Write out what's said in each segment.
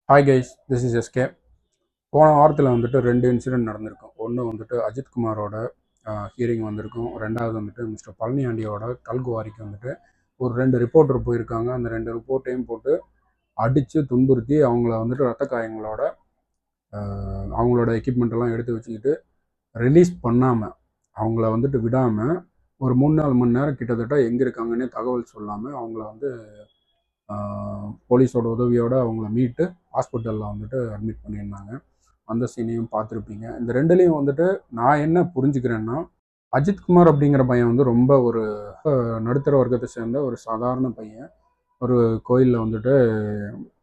Hi guys, this is SK. போன வாரத்தில் வந்துட்டு 2 இன்சிடென்ட் நடந்திருக்கும். ஒன்று வந்துட்டு அஜித் குமாரோட ஹியரிங் வந்திருக்கும். ரெண்டாவது வந்துட்டு மிஸ்டர் பழனி ஆண்டியோட கல்குவாரிக்கு வந்துட்டு ஒரு 2 ரிப்போர்ட்டர் போயிருக்காங்க. அந்த 2 ரிப்போர்ட்டையும் போட்டு அடித்து துன்புறுத்தி அவங்கள வந்துட்டு ரத்த காயங்களோட அவங்களோட எக்யூப்மெண்ட்டெல்லாம் எடுத்து வச்சுக்கிட்டு ரிலீஸ் பண்ணாமல் அவங்கள வந்துட்டு விடாமல் ஒரு 3-4 மணி நேரம் கிட்டத்தட்ட எங்கே இருக்காங்கன்னே தகவல் சொல்லாமல் அவங்கள வந்து போலீஸோட உதவியோடு அவங்கள மீட்டு ஹாஸ்பிட்டலில் வந்துட்டு அட்மிட் பண்ணியிருந்தாங்க. அந்த சீனையும் பார்த்துருப்பீங்க. இந்த ரெண்டுலேயும் வந்துட்டு நான் என்ன புரிஞ்சுக்கிறேன்னா, அஜித்குமார் அப்படிங்கிற பையன் வந்து ரொம்ப ஒரு நடுத்தர வர்க்கத்தை சேர்ந்த ஒரு சாதாரண பையன். ஒரு கோயிலில் வந்துட்டு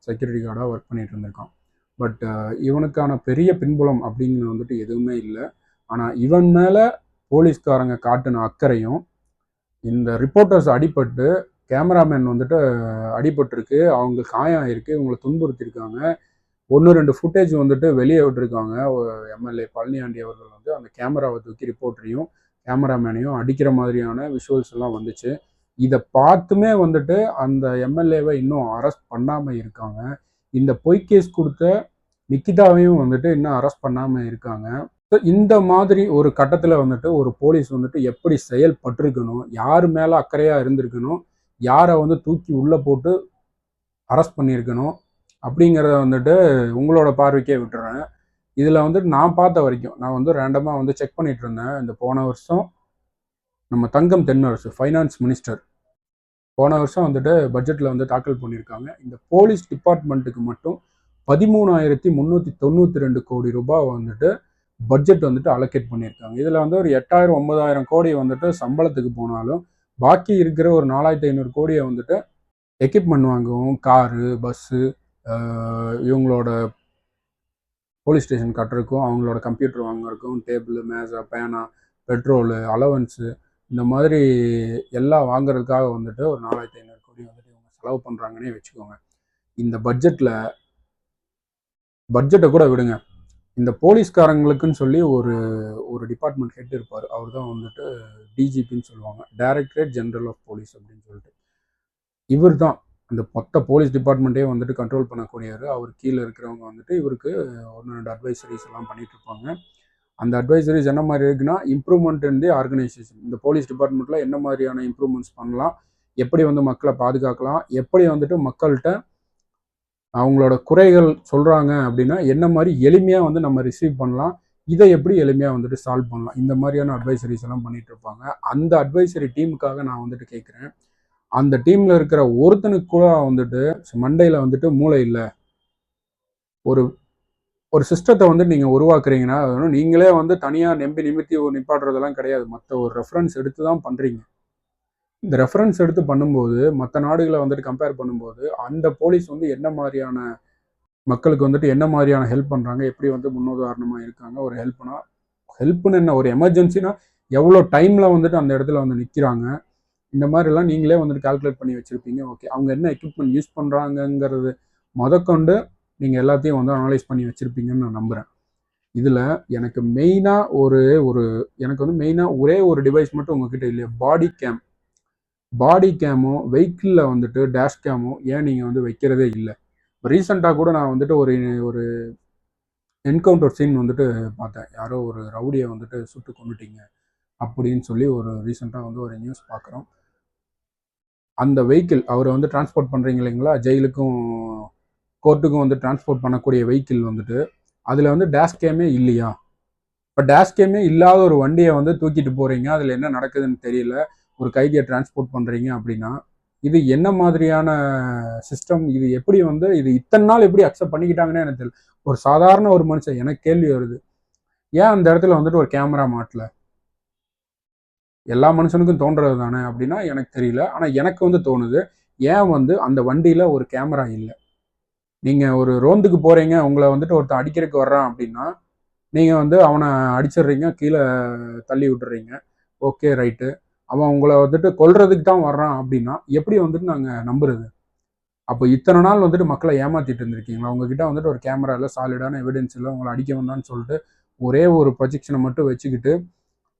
செக்யூரிட்டி கார்டாக ஒர்க் பண்ணிகிட்டு இருந்திருக்கான். பட் இவனுக்கான பெரிய பின்புலம் அப்படிங்கிறது வந்துட்டு எதுவுமே இல்லை. ஆனால் இவன் மேலே போலீஸ்காரங்க காட்டின அக்கறையும், இந்த ரிப்போர்ட்டர்ஸ் அடிபட்டு கேமராமேன் வந்துட்டு அடிபட்டிருக்கு, அவங்க காயம் ஆயிருக்கு, இவங்களை துன்புறுத்திருக்காங்க. 1-2 ஃபுட்டேஜ் வந்துட்டு வெளியே விட்டுருக்காங்க. எம்எல்ஏ பழனியாண்டி அவர்கள் வந்து அந்த கேமராவை தூக்கி ரிப்போர்ட்டரையும் கேமராமேனையும் அடிக்கிற மாதிரியான விஷுவல்ஸ் எல்லாம் வந்துச்சு. இதை பார்த்துமே வந்துட்டு அந்த எம்எல்ஏவை இன்னும் அரெஸ்ட் பண்ணாமல் இருக்காங்க. இந்த பொய் கேஸ் கொடுத்த நிக்கிதாவையும் வந்துட்டு இன்னும் அரெஸ்ட் பண்ணாமல் இருக்காங்க. இந்த மாதிரி ஒரு கட்டத்தில் வந்துட்டு ஒரு போலீஸ் வந்துட்டு எப்படி செயல்பட்டிருக்கணும், யார் மேலே அக்கறையாக இருந்திருக்கணும், யாரை வந்து தூக்கி உள்ளே போட்டு அரெஸ்ட் பண்ணியிருக்கணும் அப்படிங்கிறத வந்துட்டு உங்களோட பார்வைக்கே விட்டுறேன். இதில் வந்துட்டு நான் பார்த்த வரைக்கும், நான் வந்து ரேண்டமாக வந்து செக் பண்ணிட்டு இருந்தேன். இந்த போன வருஷம் நம்ம தங்கம் தென்னரசு ஃபைனான்ஸ் மினிஸ்டர் போன வருஷம் வந்துட்டு பட்ஜெட்டில் வந்து தாக்கல் பண்ணியிருக்காங்க. இந்த போலீஸ் டிபார்ட்மெண்ட்டுக்கு மட்டும் 13,392 கோடி ரூபாய் வந்துட்டு பட்ஜெட் வந்துட்டு அலோகேட் பண்ணியிருக்காங்க. இதில் வந்து ஒரு 8,000-9,000 கோடி வந்துட்டு சம்பளத்துக்கு போனாலும் பாக்கி இருக்கிற ஒரு 4,500 கோடியை வந்துட்டு எக்யூப்மெண்ட் வாங்கவும், காரு, பஸ்ஸு, இவங்களோட போலீஸ் ஸ்டேஷன் கட்டுறதுக்கும், அவங்களோட கம்ப்யூட்டர் வாங்குறதுக்கும், டேபிள், மேசா, பேனா, பெட்ரோலு, அலவன்ஸு, இந்த மாதிரி எல்லாம் வாங்குறதுக்காக வந்துட்டு ஒரு 4,500 கோடி வந்துட்டு இவங்க செலவு பண்ணுறாங்கன்னே வச்சுக்கோங்க. இந்த பட்ஜெட்டை கூட விடுங்க. இந்த போலீஸ்காரங்களுக்குன்னு சொல்லி ஒரு ஒரு டிபார்ட்மெண்ட் ஹெட் இருப்பார். அவர் தான் வந்துட்டு டிஜிபின்னு சொல்லுவாங்க, டைரக்டரேட் ஜெனரல் ஆஃப் போலீஸ் அப்படின்னு சொல்லிட்டு. இவர் தான் அந்த மொத்த போலீஸ் டிபார்ட்மெண்ட்டே வந்துட்டு கண்ட்ரோல் பண்ணக்கூடியவர். அவர் கீழே இருக்கிறவங்க வந்துட்டு இவருக்கு 1-2 அட்வைசரிஸ் எல்லாம் பண்ணிட்டு இருப்பாங்க. அந்த அட்வைசரிஸ் என்ன மாதிரி இருக்குன்னா, இம்ப்ரூவ்மெண்ட் இன் தி ஆர்கனைசேஷன். இந்த போலீஸ் டிபார்ட்மெண்ட்டில் என்ன மாதிரியான இம்ப்ரூவ்மெண்ட்ஸ் பண்ணலாம், எப்படி வந்து மக்களை பாதுகாக்கலாம், எப்படி வந்துட்டு மக்கள்கிட்ட அவங்களோட குறைகள் சொல்கிறாங்க அப்படின்னா என்ன மாதிரி எளிமையாக வந்து நம்ம ரிசீவ் பண்ணலாம், இதை எப்படி எளிமையாக வந்துட்டு சால்வ் பண்ணலாம், இந்த மாதிரியான அட்வைசரிஸ் எல்லாம் பண்ணிட்டு இருப்பாங்க. அந்த அட்வைசரி டீமுக்காக நான் வந்துட்டு கேட்குறேன், அந்த டீமில் இருக்கிற ஒருத்தனுக்கு கூட வந்துட்டு மண்டையில் வந்துட்டு மூளை இல்லை. ஒரு ஒரு சிஸ்டத்தை வந்து நீங்கள் உருவாக்குறீங்கன்னா நீங்களே வந்து தனியாக நிமித்தி நிப்பாட்டுறதெல்லாம் கிடையாது. மற்ற ஒரு ரெஃபரன்ஸ் எடுத்து தான் பண்ணுறீங்க. இந்த ரெஃபரன்ஸ் எடுத்து பண்ணும்போது மற்ற நாடுகளை வந்துட்டு கம்பேர் பண்ணும்போது அந்த போலீஸ் வந்து என்ன மாதிரியான மக்களுக்கு வந்துட்டு என்ன மாதிரியான ஹெல்ப் பண்ணுறாங்க, எப்படி வந்து முன்னுதாரணமாக இருக்காங்க, ஒரு ஹெல்ப்னு என்ன, ஒரு எமர்ஜென்சினா எவ்வளோ டைமில் வந்துட்டு அந்த இடத்துல வந்து நிற்கிறாங்க, இந்த மாதிரிலாம் நீங்களே வந்துட்டு கால்குலேட் பண்ணி வச்சுருப்பீங்க. ஓகே, அவங்க என்ன எக்யூப்மெண்ட் யூஸ் பண்ணுறாங்கங்கிறது முதற்கொண்டு நீங்கள் எல்லாத்தையும் வந்து அனலைஸ் பண்ணி வச்சுருப்பீங்கன்னு நான் நம்புகிறேன். இதில் எனக்கு மெயினாக ஒரே ஒரு டிவைஸ் மட்டும் உங்ககிட்ட இல்லையா, பாடி கேமும் வெஹிக்கிளில் வந்துட்டு டேஷ் கேமும் ஏன் நீங்கள் வந்து வைக்கிறதே இல்லை? ரீசெண்டாக கூட நான் வந்துட்டு ஒரு ஒரு என்கவுண்டர் சீன் வந்துட்டு பார்த்தேன். யாரோ ஒரு ரவுடியை வந்துட்டு சுட்டு கொண்டுட்டீங்க அப்படின்னு சொல்லி ஒரு ரீசெண்டாக வந்து ஒரு நியூஸ் பார்க்குறோம். அந்த வெஹிக்கிள் அவரை வந்து டிரான்ஸ்போர்ட் பண்ணுறீங்க இல்லைங்களா, ஜெயிலுக்கும் கோர்ட்டுக்கும் வந்து டிரான்ஸ்போர்ட் பண்ணக்கூடிய வெஹிக்கிள் வந்துட்டு அதில் வந்து டேஷ் கேமே இல்லையா? இப்போ டேஷ் கேமே இல்லாத ஒரு வண்டியை வந்து தூக்கிட்டு போகிறீங்க, அதில் என்ன நடக்குதுன்னு தெரியல, ஒரு கைதியை டிரான்ஸ்போர்ட் பண்ணுறீங்க அப்படின்னா இது என்ன மாதிரியான சிஸ்டம்? இது எப்படி வந்து இது இத்தனை நாள் எப்படி அக்செப்ட் பண்ணிக்கிட்டாங்கன்னு எனக்கு தெரியல. ஒரு சாதாரண ஒரு மனுஷன், எனக்கு கேள்வி வருது, ஏன் அந்த இடத்துல வந்துட்டு ஒரு கேமரா மாட்டல? எல்லா மனுஷனுக்கும் தோன்றது தானே அப்படின்னா எனக்கு தெரியல. ஆனால் எனக்கு வந்து தோணுது, ஏன் வந்து அந்த வண்டியில் ஒரு கேமரா இல்லை? நீங்கள் ஒரு ரோந்துக்கு போகிறீங்க, உங்களை வந்துட்டு ஒருத்தன் அடிக்கிறதுக்கு வர்றான் அப்படின்னா நீங்கள் வந்து அவனை அடிச்சிடுறீங்க, கீழே தள்ளி விட்டுறீங்க, ஓகே ரைட்டு. அவன் உங்களை வந்துட்டு கொல்றதுக்கு தான் வர்றான் அப்படின்னா எப்படி வந்துட்டு நாங்கள் நம்புறது? அப்போ இத்தனை நாள் வந்துட்டு மக்களை ஏமாத்திட்டு இருந்திருக்கீங்களா? உங்ககிட்ட வந்துட்டு ஒரு கேமரா இல்லை, சாலிடான எவிடன்ஸ் இல்லை, உங்களை அடிக்க வந்தான்னு சொல்லிட்டு ஒரே ஒரு ப்ரொஜெக்ஷனை மட்டும் வச்சுக்கிட்டு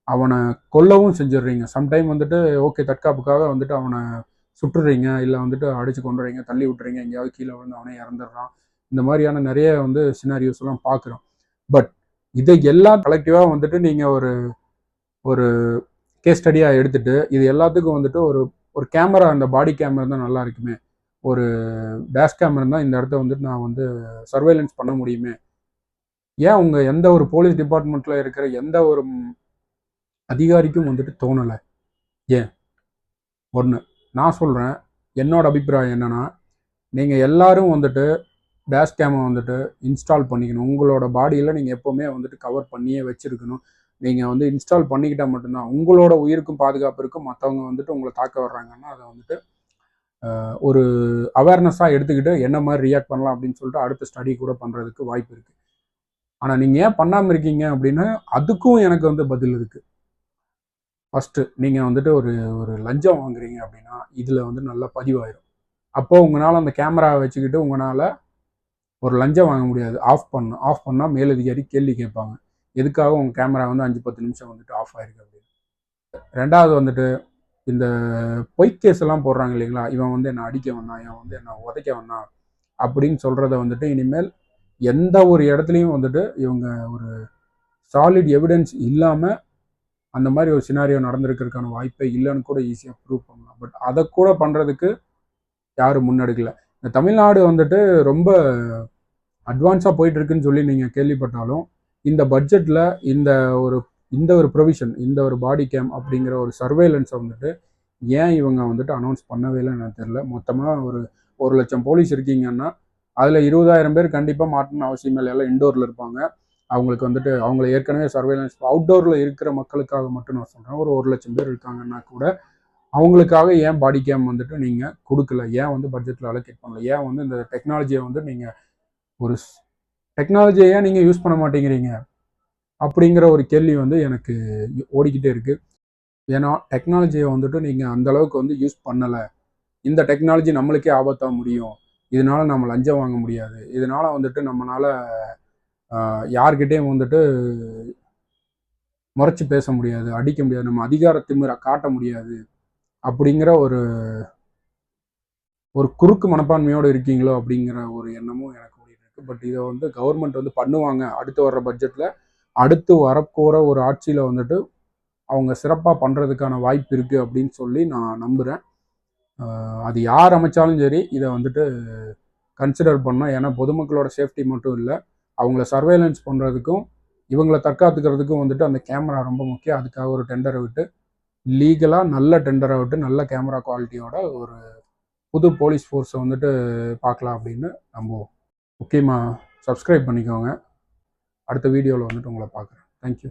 அவனை கொல்லவும் செஞ்சிடுறீங்க. சம்டைம் வந்துட்டு ஓகே தற்காப்புக்காக வந்துட்டு அவனை சுட்டுறீங்க, இல்லை வந்துட்டு அடிச்சு கொண்டுறீங்க, தள்ளி விட்டுறீங்க, எங்கேயாவது கீழே விழுந்து அவனே இறந்துடுறான். இந்த மாதிரியான நிறைய வந்து சினாரியோஸ் எல்லாம் பார்க்குறோம். பட் இதை எல்லாம் கலெக்டிவாக வந்துட்டு நீங்கள் ஒரு ஒரு கேஸ் ஸ்டடியாக எடுத்துட்டு இது எல்லாத்துக்கும் வந்துட்டு ஒரு ஒரு கேமரா, அந்த பாடி கேமரா தான் நல்லா இருக்குமே, ஒரு டேஷ் கேமரா தான் இந்த இடத்த வந்துட்டு நான் வந்து சர்வேலன்ஸ் பண்ண முடியுமே, ஏன் உங்கள் எந்த ஒரு போலீஸ் டிபார்ட்மெண்ட்டில் இருக்கிற எந்த ஒரு அதிகாரிக்கும் வந்துட்டு தோணலை? ஏன்? ஒன்று நான் சொல்கிறேன், என்னோட அபிப்பிராயம் என்னென்னா, நீங்கள் எல்லாரும் வந்துட்டு டேஷ் கேமை வந்துட்டு இன்ஸ்டால் பண்ணிக்கணும். உங்களோட பாடியில் நீங்கள் எப்போவுமே வந்துட்டு கவர் பண்ணியே வச்சுருக்கணும். நீங்கள் வந்து இன்ஸ்டால் பண்ணிக்கிட்டால் மட்டும்தான் உங்களோட உயிருக்கும் பாதுகாப்பு இருக்கும். மற்றவங்க வந்துட்டு உங்களை தாக்க வர்றாங்கன்னா அதை வந்துட்டு ஒரு அவேர்னஸாக எடுத்துக்கிட்டு என்ன மாதிரி ரியாக்ட் பண்ணலாம் அப்படின்னு சொல்லிட்டு அடுத்த ஸ்டடி கூட பண்ணுறதுக்கு வாய்ப்பு இருக்குது. ஆனால் நீங்கள் ஏன் பண்ணாமல் இருக்கீங்க அப்படின்னா அதுக்கும் எனக்கு வந்து பதில் இருக்குது. ஃபஸ்ட்டு நீங்கள் வந்துட்டு ஒரு ஒரு லஞ்சம் வாங்குறீங்க அப்படின்னா இதில் வந்து நல்லா பதிவாயிடும். அப்போது உங்களால் அந்த கேமராவை வச்சுக்கிட்டு உங்களால் ஒரு லஞ்சம் வாங்க முடியாது. ஆஃப் பண்ணால் மேலதிகாரி கேள்வி கேட்பாங்க, எதுக்காக உங்கள் கேமரா வந்து 5-10 நிமிஷம் வந்துட்டு ஆஃப் ஆயிருக்கு அப்படின்னு. ரெண்டாவது வந்துட்டு இந்த பொய் கேஸ் எல்லாம் போடுறாங்க இல்லைங்களா, இவன் வந்து என்னை அடிக்க வந்தான், இவன் வந்து என்னை உதைக்க வந்தான் அப்படின்னு சொல்கிறத வந்துட்டு இனிமேல் எந்த ஒரு இடத்துலையும் வந்துட்டு இவங்க ஒரு சாலிட் எவிடன்ஸ் இல்லாமல் அந்த மாதிரி ஒரு சினாரியோ நடந்திருக்கிறதுக்கான வாய்ப்பே இல்லைன்னு கூட ஈஸியாக ப்ரூவ் பண்ணலாம். பட் அதை கூட பண்ணுறதுக்கு யாரும் முன்னெடுக்கலை. இந்த தமிழ்நாடு வந்துட்டு ரொம்ப அட்வான்ஸாக போயிட்டுருக்குன்னு சொல்லி நீங்கள் கேள்விப்பட்டாலும் இந்த பட்ஜெட்டில் இந்த ஒரு ப்ரொவிஷன், இந்த ஒரு பாடி கேம் அப்படிங்கிற ஒரு சர்வேலன்ஸை வந்துட்டு ஏன் இவங்க வந்துட்டு அனௌன்ஸ் பண்ணவே இல்லைன்னு எனக்கு தெரியல. மொத்தமாக ஒரு 1,00,000 போலீஸ் இருக்கீங்கன்னா அதில் 20,000 பேர் கண்டிப்பாக மாட்டணும்னு அவசியம் இல்லை. எல்லாம் இன்டோரில் இருப்பாங்க. அவங்களுக்கு வந்துட்டு அவங்கள ஏற்கனவே சர்வேலன்ஸ் அவுட்டோரில் இருக்கிற மக்களுக்காக மட்டும் நான் சொல்கிறேன். ஒரு 1,00,000 பேர் இருக்காங்கன்னா கூட அவங்களுக்காக ஏன் பாடி கேம் வந்துட்டு நீங்கள் கொடுக்கல? ஏன் வந்து பட்ஜெட்டில் அலோகேட் பண்ணல? ஏன் வந்து இந்த டெக்னாலஜியை வந்து நீங்கள் ஒரு டெக்னாலஜியை ஏன் நீங்கள் யூஸ் பண்ண மாட்டேங்கிறீங்க அப்படிங்கிற ஒரு கேள்வி வந்து எனக்கு ஓடிக்கிட்டே இருக்குது. ஏன்னா டெக்னாலஜியை வந்துட்டு நீங்கள் அந்தளவுக்கு வந்து யூஸ் பண்ணலை. இந்த டெக்னாலஜி நம்மளுக்கே ஆபத்தாக முடியும், இதனால் நம்ம லஞ்சம் வாங்க முடியாது, இதனால் வந்துட்டு நம்மளால் யார்கிட்டையும் வந்துட்டு முறைச்சி பேச முடியாது, அடிக்க முடியாது, நம்ம அதிகார திமிரை காட்ட முடியாது அப்படிங்கிற ஒரு ஒரு குறுக்கு மனப்பான்மையோடு இருக்கீங்களோ அப்படிங்கிற ஒரு எண்ணமும் எனக்கு ஓடிட்டு இருக்கு. பட் இதை வந்து கவர்மெண்ட் வந்து பண்ணுவாங்க. அடுத்து வர்ற பட்ஜெட்டில் அடுத்து வரப்போகிற ஒரு ஆட்சியில் வந்துட்டு அவங்க சிறப்பாக பண்ணுறதுக்கான வாய்ப்பு இருக்குது அப்படின்னு சொல்லி நான் நம்புகிறேன். அது யார் அமைச்சாலும் சரி இதை வந்துட்டு கன்சிடர் பண்ணோம். ஏன்னா பொதுமக்களோட சேஃப்டி மட்டும் இல்லை, அவங்கள சர்வேலன்ஸ் பண்ணுறதுக்கும் இவங்களை தற்காத்துக்கிறதுக்கும் வந்துட்டு அந்த கேமரா ரொம்ப முக்கியம். அதுக்காக ஒரு டெண்டரை விட்டு லீகலாக நல்ல டெண்டரை விட்டு நல்ல கேமரா குவாலிட்டியோட ஒரு புது போலீஸ் ஃபோர்ஸை வந்துட்டு பார்க்கலாம் அப்படின்னு நம்புவோம். முக்கியமாக சப்ஸ்கிரைப் பண்ணிக்கோங்க. அடுத்த வீடியோவில் வந்துட்டு உங்களை பார்க்குறேன். தேங்க்யூ.